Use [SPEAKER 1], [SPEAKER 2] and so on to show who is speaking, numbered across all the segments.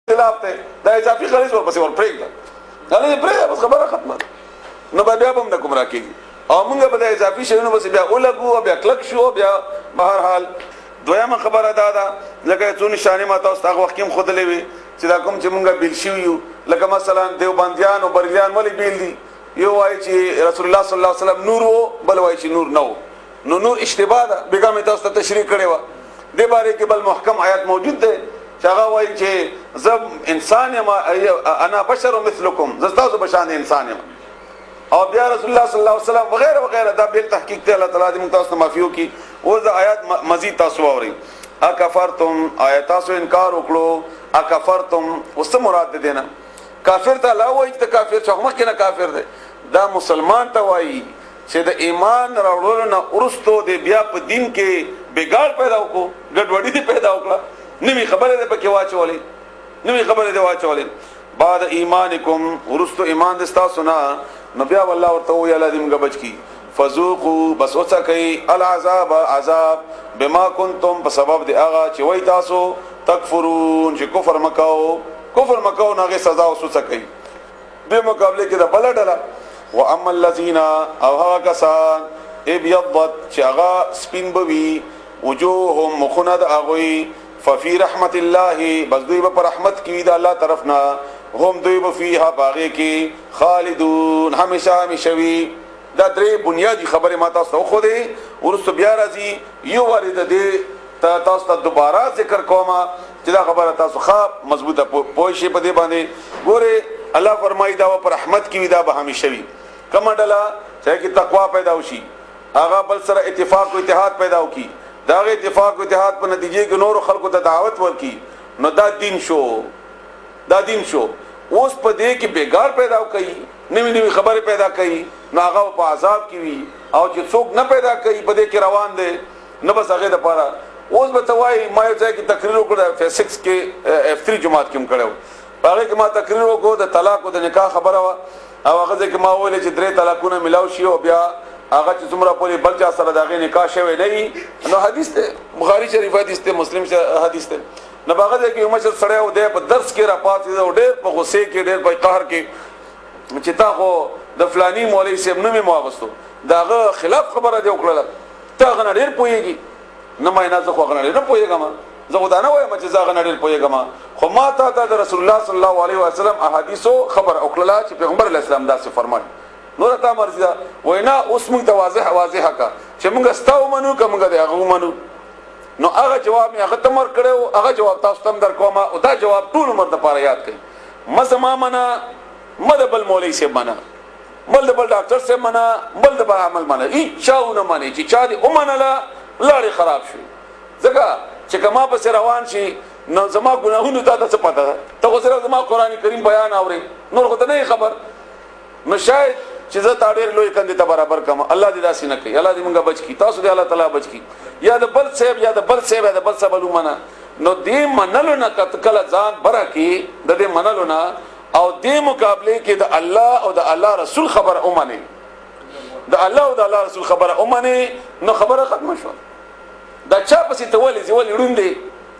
[SPEAKER 1] خلاف ته دا اضافي خرج ورپسې ورپرېږده هغه پرېږده بس خبره ختمه نو به بیا به هم نه ګمراه کېږي او موږ به د اضافي شیونو بس بیا ولګو بیا کلک شو بیا بهر حال دویمه خبره دا ده لکه څو نشانې ما تاسو ته هغه وخت کې هم ښودلې وي چې دا کوم چې موږ بیل شوي یو لکه مثلا دیوبندیان او بریلیان ولې بیل دي یو وایي چې رسول الله صلی الله علیه وسلم نور و بل وایي چې نور نه و نو نور اشتباه ده بېګا مې تاسو ته تشریح کړې وه دې باره کې بل محکم آیات موجود دی چې هغه وایي چې زه انسان یم انا بشر مثلکم زه ستاسو په شان انسان یم او بیا رسول الله صلی الله علیه وسلم وغیرہ وغیرہ دا بیل تحقیق ته الله تعالی دې موږ تاسو ته معافي وکړي اوس د آیات مزید تاسو واورئ اکفرتم آیات تاسو انکار وکړو اکفرتم اوس څه مراد دی نه کافر ته الله وایي چې کافر چې مخکې نه کافر دی دا مسلمان ته وایي چې د ایمان راوړلو نه وروستو د بیا په دین کې بګاړ پیدا وکړو ګډوډي دې پیدا وکړه نوې خبره دې پکې واچولې نوې خبره دې واچولې بعد ایمانکم وروستو ایمان دې تاسو نه نو بیا والله ورته وی الله دې موږ بچ کی فذوقوا بس وڅکئ العذاب عذاب بما کنتم په سبب د هغه چې وای تاسو تکفرون چې کفر مکاو ناغه سزا وسڅکئ به مقابله کې د بلډله واما الذين او هغه کسان ابيضت چې هغه سپین بوي وجوههم مخند اغوي ففي رحمت الله بس دوی په رحمت کې د الله طرفنا هم دوی به فيها باغی کې خالدون همیشه وي دا درې بنیادی خبره ما تاسو ته خو دې ورسره بیا راځي یو ورته دې تاسو ته دوباره ذکر کومه چې دا خبره تاسو ښه مضبوطه پوه شئ په دې باندې ګوره الله فرمایي دا په رحمت کې وي دا به همیشه وي کومه ډله چې کې تقوا پیدا وشي هغه بل سره اتفاق او اتحاد پیدا وکي دا اتفاق او اتحاد په نتیجه کې نور خلکو ته دعوت ورکي نو دا دین شو اوس په دې کې بیګار پیدا کوي نوې خبره پیدا کوي نو هغه په عذاب کې وي او چې څوک نه پیدا کوي په دې کې روان دي نه بس هغه د پاره اوس به توای ما یو ځای کې تقریر وکړه F6 کې F3 جماعت کې کړو هغه کې ما تقریر وکړو د طلاق او د نکاح خبره وا او هغه ځکه ما ویل چې درې طلاقونه ملاو شي او بیا هغه چې څومره پوری بل چا سره دغه نکاح شوی نه نو حدیث ته بخاری شریف حدیث ته مسلم حدیث ته نو هغه ځکه یو مشر سره او د درس کې را پاتې او ډېر په غصه کې ډېر په قهر کې چې تا خو د فلانی مولوی صاحب نه مې مواغستو داغه خلاف خبره دی وکړه تا غن ډېر پويږي نه مې نه زه خو غن ډېر نه پويګم زه خدای نه وایم چې زه غن ډېر پويګم خو ما ته د رسول الله صلی الله علیه وسلم احادیثو خبر وکړه چې پیغمبر اسلام دا څه فرمایي نور ته مرزي دا وینا اوس موږ ته واضح کا چې موږ ستاو منو کوم موږ د هغه منو نو هغه جواب مې هغه تمر کړو هغه جواب تاسو تم در کومه او دا جواب ټول عمر د پاره یاد کړئ مزما منا مدبل مولوی سے منا بل د بل ډاکټر سے منا بل د عمل منا چاونه مانی چې چا دې اومنلا لاړې خراب شي ځکه چې کما په روان شي نو زما ګناهونو ته څه پته ته خو سره زما قران کریم بیان اوري نور خو ته نه خبر نو شاید چې زه تا ډېر لوی کندې ته برابر کم الله دې داسې نه کوي الله دې مونږه بچ کی تاسو دې الله تعالی بچ کی یا د بل صاحب یا د بل صاحب یا د بل صاحب لومنه نو دې منلو نه کله ځان برا کی د دې منلو نه او دې مقابله کې د الله او د الله رسول خبر اومنه د الله او د الله رسول خبر اومنه نو خبره ختم شو دا چا پسې ته ولې ځول لړوندې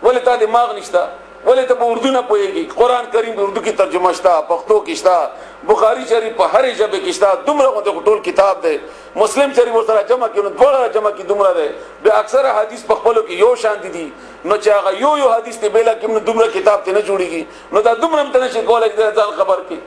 [SPEAKER 1] ولې تا دماغ نشته ولې ته په اردو نه پوهېږي قرآن کریم په اردو کې ترجمه شته پښتو کې شته بخاری شریف په هرې ژبې کې شته دومره غونډه ټول کتاب دی مسلم شریف ورسره جمع کړي نو دواړه جمع کړي دومره دی بیا اکثره حدیث په خپلو کې یو شان دي نو چې هغه یو حدیث ته بېله کې نو دومره کتاب ته نه جوړېږي نو دا دومره هم ته نشي کولی چې ځان خبر کړي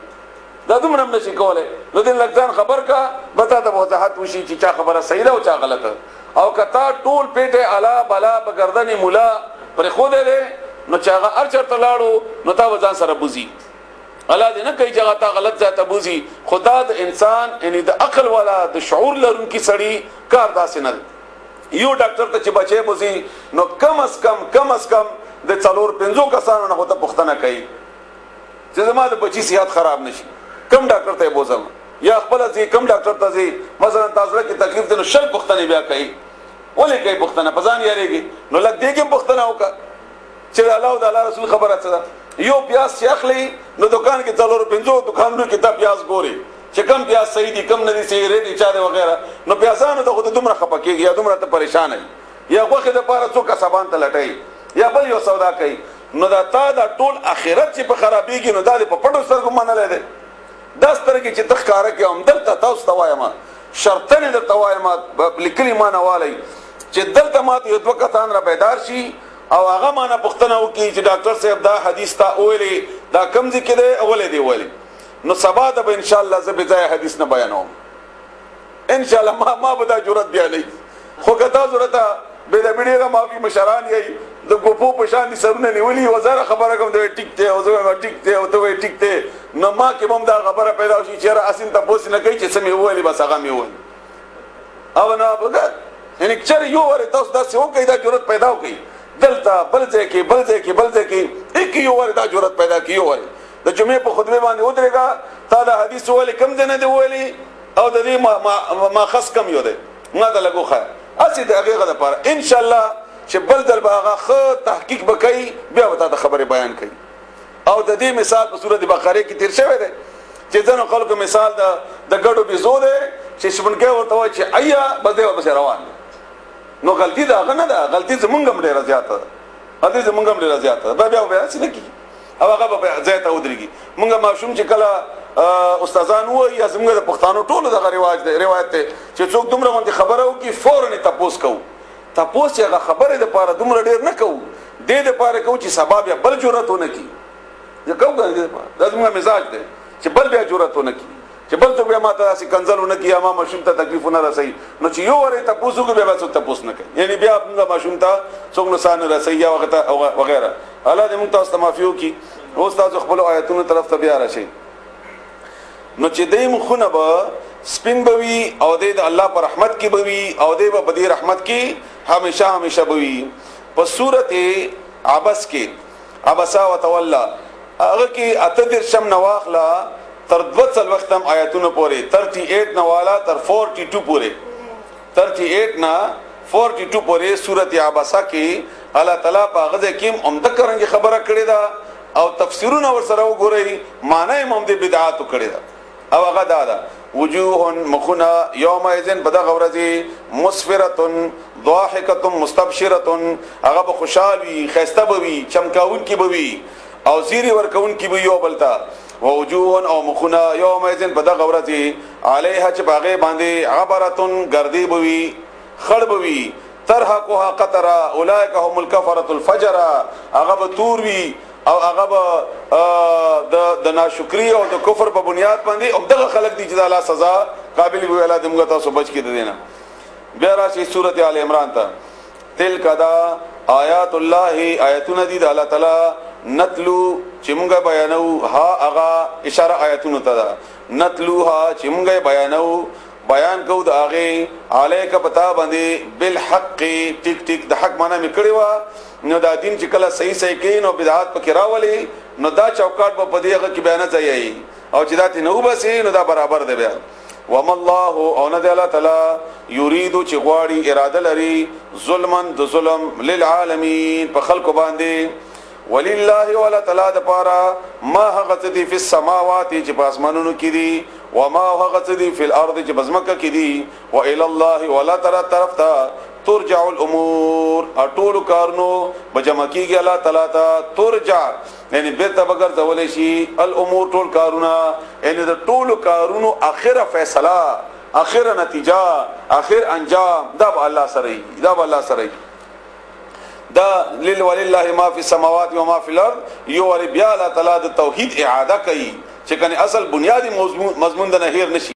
[SPEAKER 1] دا دومره هم نشي کولی نو دې لږ ځان خبر کا به تا ته وضاحت وشي چې چا خبره صحیح ده او چا غلطه او که تا ټول پیټې الا بلا په ګردن ملا پرېښودی دی نو چې هغه هر چېرته لاړو نو تا به ځان سره بوځي الله دې نه کوي چې هغه تا غلط ځای ته بوځي خدا د انسان یعنې د عقل والا د شعور لرونکي سړي کار داسې نه دی یو ډاکټر ته چې بچی بوځي نو کم از کم د 4-5 کسانو نه خو ته پوښتنه کوي چې زما د بچي صحت خراب نشي کم ډاکټر ته بوځم یا خپل ځي کم ډاکټر ته ځي مثلا تاسو کې تکلیف دی نو شل پوښتنې بیا کوي ولې کوي پوښتنه په ځان یارېږي نو لږ دې کې پوښتنه وکړه چې الله او د الله رسول خبره څه ده یو پیاز چې اخلي نو دکان کې 4-5 دکانونو کې دا پیاز ګوري چې کم پیاز صحیح دي کم نه دي صحیح ریټ چا دي وغیرہ نو پیازانو ته خود دومره خپه کېږي یا دومره ته پریشان وي یا غوښه د پاره څوک سبان ته لټي یا بل یو سودا کوي نو دا تا دا ټول اخرت چې په خرابېږي نو دا په پټو سترګو منلی دی دا سترګې چې ته ښکاره کړې هم دلته تاسو ته وایم شرطنې درته وایم لیکلي مانه والی چې دلته ماته یو دوه کسان را بیدار شي او هغه مانه پوښتنه وکړي چې ډاکټر صاحب دا حدیث تا ویلی دا کوم ځای کې دی ولې دی ویلی نو سبا ته به انشاءالله زه بې ځایه حدیث نه بیانوم انشاءالله ما به دا جرأت بیا نه خو که تاسو راته بېدبېړېغه مافي مشران یئ د ګوپو په شان دي سرونه نیولي وزاره خبره کوم ته ټیک دی او زه وایم ټیک دی او ته وایې ټیک دی نو ما کې به هم دا خبره پیدا شي چې یاره اسین تپوس نه کوي چې څه مې وویلې بس هغه مې وویل او نه یعنې چېرې یو وارې تاسو داسې وکړئ دا جرأت پیدا وکړئ دلته بل ځای کې بل ځای کې بل ځای کې هېڅ یو وارې دا جرأت پیدا کړي یو وارې د جمعې په خطبې باندې ودرېږه تا دا حدیث وویلې کوم ځای نه دی ویلي او د دې ماخذ کم یو دی ما ته لږ وښایه هسې د هغې دپاره انشاءالله چې بل ځل به هغه ښه تحقیق به کوي بیا به تا ته خبرې بیان کوي او د دې مثال په صورت بقرې کې تیر شوی دی چې ځینو خلکو مثال د ګډو بیزو دی چې شپونکی ورته وایي چې ایا بس دی ورپسې روان دی نو غلطي د هغه نه ده غلطي زمونږ هم ډېره زیاته ده غلطي زمونږ هم ډېره زیاته ده بیا به هسې نه کېږي او هغه به ځای ته ودرېږي مونږ ماشوم چې کله استادان وایي یا زمونږ د پښتانو ټولو دغه روایت دی چې څوک دومره غوندې خبره وکړي فوراً یې تپوس کوو تپوس چې هغه خبرې دپاره دومره ډېر نه کوو دې دپاره کوو چې سبا بیا بل جرأت ونه کړي زه کوم دې دپاره دا زموږ مزاج دی چې بل بیا جرأت ونه کړي چې بل څوک بیا ما ته داسې کنځل ونه کړي یا ما ماشوم ته تکلیف ونه رسوي نو چې یو وارې تپوس وکړو بیا به څوک تپوس نه کوي یعنې بیا موږ ماشوم ته څوک نقصان نه رسوي یا وغیره الله دې موږ تاسو ته معافي وکړي اوس تاسو خپلو آیتونو طرف ته بیا راشئ نو چې دی مخونه به سپین به وي او دی د الله په رحمت کې به وي او دی به په دې رحمت کې همیشه همیشه به وي په صورت عبس کې عبسا وتولا هغه کې 38 نه واخله تر 2 آیاتونو پورې 38 نه والا تر 42 پورې 38 نه 42 پورې صورت عبسا کې الله تعالی په هغه کې عمده کرنګ خبره کړې ده او تفسیرونه ورسره وګورئ معنی هم د بدعات کړې ده او هغه دا وجوه مخنا یومئذ بدغه ورځې مسفره ضاحکه مستبشره هغه به خوشحال وي خسته به وي چمکاون کی به وي او زیری ورکون کی به یو بلتا وجوه او مخنا یومئذ بدغه ورځې علیها چې باغې باندې غبرتن گردی به وي خړ به وي ترحقها قطرا اولئک هم الکفرة الفجر هغه به تور وي او هغه به د ناشکری او د کفر په بنیاد باندې او دغه خلک دي چې د الله سزا قابل وي الله دې موږ تاسو بچ کړي دینا بیا راشي سورۃ آل عمران ته تلک دا آیات الله آیاتونه دي د الله تعالی نتلو چې موږ بیانو ها هغه اشاره آیاتونه ته نتلوها چې موږ بیانو بیان کو د هغه الیک پتا باندې بالحق ټیک ټیک د حق معنی میکړی وا نو دا دین چې کله صحیح صحیح کین او بدعات پکې راولي نو دا چوکاټ په پدې هغه کې بیان ځای او چې دا تی نو بس نو دا برابر دی بیا وم الله او نه دی الله تعالی یرید چې غواړي اراده لري ظلمن د ظلم للعالمین په خلق باندې ولله ولا تعالی د پاره ما هغه څه په السماوات چې په اسمانونو کې دي وما هغه څه په الارض چې بزمکه کې دي والى الله ولا تعالی طرف ته ترجع الامور اټول کارنو بجمع کیږي الله تعالی ته ترجع یعنی بیرته بغیر ځولې شي الامور ټول کارونه یعنی د ټول کارونو اخره فیصله اخره نتیجه اخر انجام دا به الله سره دا به الله سره دا ولله ما فی السماوات و ما فی الارض یو ور بیا الله تعالی د توحید اعاده کوي چې کنه اصل بنیادی مضمون د نهیر نشي